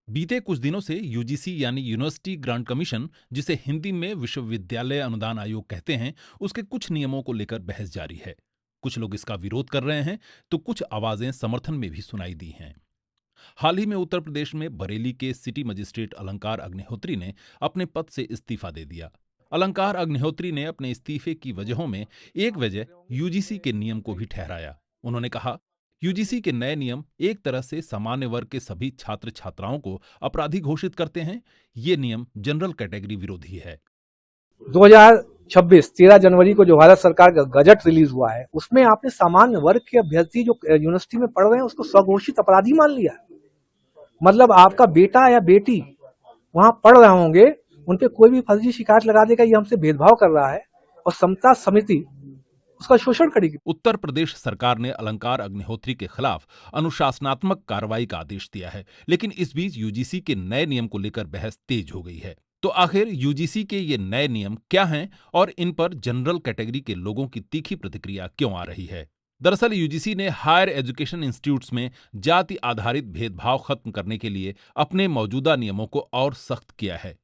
बीते कुछ दिनों से यूजीसी यानी यूनिवर्सिटी ग्रांट कमीशन, जिसे हिंदी में विश्वविद्यालय अनुदान आयोग कहते हैं, उसके कुछ नियमों को लेकर बहस जारी है। कुछ लोग इसका विरोध कर रहे हैं तो कुछ आवाजें समर्थन में भी सुनाई दी हैं। हाल ही में उत्तर प्रदेश में बरेली के सिटी मजिस्ट्रेट अलंकार अग्निहोत्री ने अपने पद से इस्तीफा दे दिया। अलंकार अग्निहोत्री ने अपने इस्तीफे की वजहों में एक वजह यूजीसी के नियम को भी ठहराया। उन्होंने कहा, यूजीसी के नए नियम एक तरह से सामान्य वर्ग के सभी छात्र छात्राओं को अपराधी घोषित करते हैं। ये नियम जनरल कैटेगरी विरोधी है। 2026 13 जनवरी को जो भारत सरकार का गजट रिलीज हुआ है, उसमें आपने सामान्य वर्ग के अभ्यर्थी जो यूनिवर्सिटी में पढ़ रहे हैं उसको स्वघोषित अपराधी मान लिया। मतलब आपका बेटा या बेटी वहां पढ़ रहे होंगे, उन पे कोई भी फर्जी शिकायत लगा देगा, ये हमसे भेदभाव कर रहा है और समता समिति उसका शोषण करेगी। उत्तर प्रदेश सरकार ने अलंकार अग्निहोत्री के खिलाफ अनुशासनात्मक कार्रवाई का आदेश दिया है, लेकिन इस बीच यूजीसी के नए नियम को लेकर बहस तेज हो गई है। तो आखिर यूजीसी के ये नए नियम क्या हैं और इन पर जनरल कैटेगरी के लोगों की तीखी प्रतिक्रिया क्यों आ रही है? दरअसल यूजीसी ने हायर एजुकेशन इंस्टीट्यूट्स में जाति आधारित भेदभाव खत्म करने के लिए अपने मौजूदा नियमों को और सख्त किया है।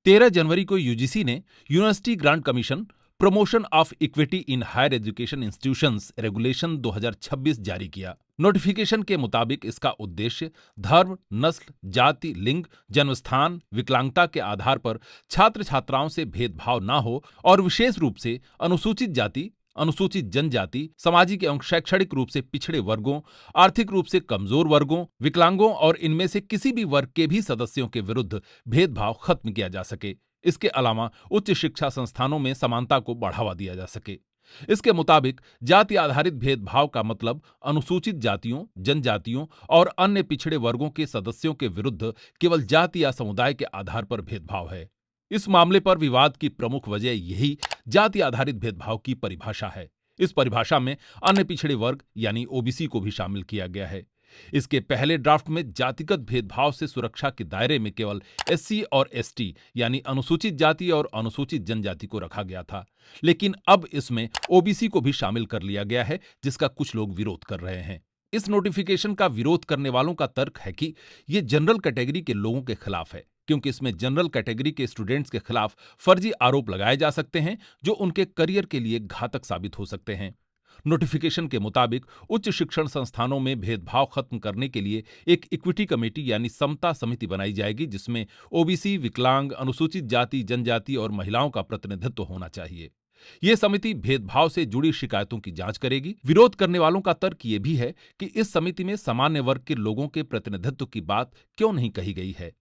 13 जनवरी को यूजीसी ने university grant commission promotion of equity in higher education institutions regulation 2026 जारी किया। नोटिफिकेशन के मुताबिक इसका उद्देश्य धर्म, नस्ल, जाति, लिंग, जन्मस्थान, विकलांगता के आधार पर छात्र छात्राओं से भेदभाव न हो और विशेष रूप से अनुसूचित जाति, अनुसूचित जनजाति, सामाजिक एवं शैक्षणिक रूप से पिछड़े वर्गों, आर्थिक रूप से कमजोर वर्गों, विकलांगों और इनमें से किसी भी वर्ग के भी सदस्यों के विरुद्ध भेदभाव खत्म किया जा सके। इसके अलावा उच्च शिक्षा संस्थानों में समानता को बढ़ावा दिया जा सके। इसके मुताबिक जाति आधारित भेदभाव का मतलब अनुसूचित जातियों, जनजातियों और अन्य पिछड़े वर्गों के सदस्यों के विरुद्ध केवल जाति या समुदाय के आधार पर भेदभाव है। इस मामले पर विवाद की प्रमुख वजह यही जाति आधारित भेदभाव की परिभाषा है। इस परिभाषा में अन्य पिछड़े वर्ग यानी ओबीसी को भी शामिल किया गया है। इसके पहले ड्राफ्ट में जातिगत भेदभाव से सुरक्षा के दायरे में केवल एससी और एसटी यानी अनुसूचित जाति और अनुसूचित जनजाति को रखा गया था, लेकिन अब इसमें ओबीसी को भी शामिल कर लिया गया है, जिसका कुछ लोग विरोध कर रहे हैं। इस नोटिफिकेशन का विरोध करने वालों का तर्क है कि यह जनरल कैटेगरी के लोगों के खिलाफ है, क्योंकि इसमें जनरल कैटेगरी के स्टूडेंट्स के खिलाफ फर्जी आरोप लगाए जा सकते हैं जो उनके करियर के लिए घातक साबित हो सकते हैं। नोटिफिकेशन के मुताबिक उच्च शिक्षण संस्थानों में भेदभाव खत्म करने के लिए एक इक्विटी कमेटी यानी समता समिति बनाई जाएगी, जिसमें ओबीसी, विकलांग, अनुसूचित जाति, जनजाति और महिलाओं का प्रतिनिधित्व होना चाहिए। ये समिति भेदभाव से जुड़ी शिकायतों की जांच करेगी। विरोध करने वालों का तर्क ये भी है कि इस समिति में सामान्य वर्ग के लोगों के प्रतिनिधित्व की बात क्यों नहीं कही गई है।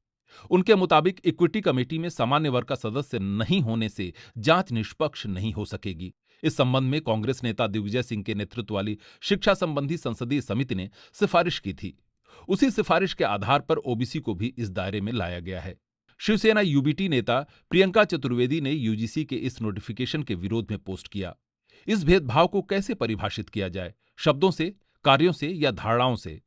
उनके मुताबिक इक्विटी कमेटी में सामान्य वर्ग का सदस्य नहीं होने से जांच निष्पक्ष नहीं हो सकेगी। इस संबंध में कांग्रेस नेता दिग्विजय सिंह के नेतृत्व वाली शिक्षा संबंधी संसदीय समिति ने सिफारिश की थी। उसी सिफारिश के आधार पर ओबीसी को भी इस दायरे में लाया गया है। शिवसेना यूबीटी नेता प्रियंका चतुर्वेदी ने यूजीसी के इस नोटिफिकेशन के विरोध में पोस्ट किया। इस भेदभाव को कैसे परिभाषित किया जाए? शब्दों से, कार्यों से या धारणाओं से?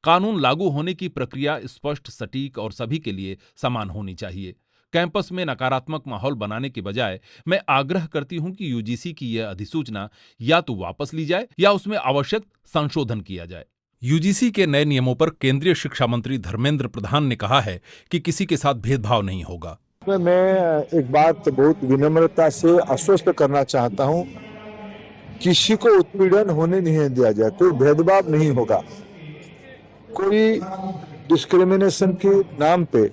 कानून लागू होने की प्रक्रिया स्पष्ट, सटीक और सभी के लिए समान होनी चाहिए। कैंपस में नकारात्मक माहौल बनाने के बजाय मैं आग्रह करती हूं कि यूजीसी की यह अधिसूचना या तो वापस ली जाए या उसमें आवश्यक संशोधन किया जाए। यूजीसी के नए नियमों पर केंद्रीय शिक्षा मंत्री धर्मेंद्र प्रधान ने कहा है कि किसी के साथ भेदभाव नहीं होगा। मैं एक बात बहुत विनम्रता से आश्वस्त करना चाहता हूं, किसी को उत्पीड़न होने नहीं दिया जाए, कोई भेदभाव नहीं होगा। कोई डिस्क्रिमिनेशन के नाम पे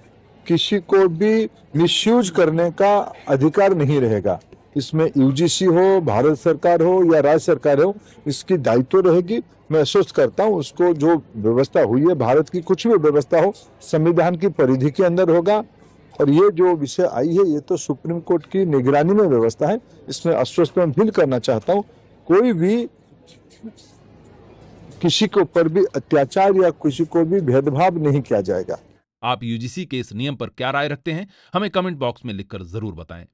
किसी को भी मिसयूज करने का अधिकार नहीं रहेगा। इसमें यूजीसी हो, भारत सरकार हो या राज्य सरकार हो, इसकी दायित्व रहेगी। मैं आश्वस्त करता हूँ, उसको जो व्यवस्था हुई है, भारत की कुछ भी व्यवस्था हो, संविधान की परिधि के अंदर होगा। और ये जो विषय आई है, ये तो सुप्रीम कोर्ट की निगरानी में व्यवस्था है। इसमें आश्वस्त मैं फील करना चाहता हूँ, कोई भी किसी के ऊपर भी अत्याचार या किसी को भी भेदभाव नहीं किया जाएगा। आप यूजीसी के इस नियम पर क्या राय रखते हैं? हमें कमेंट बॉक्स में लिखकर जरूर बताएं।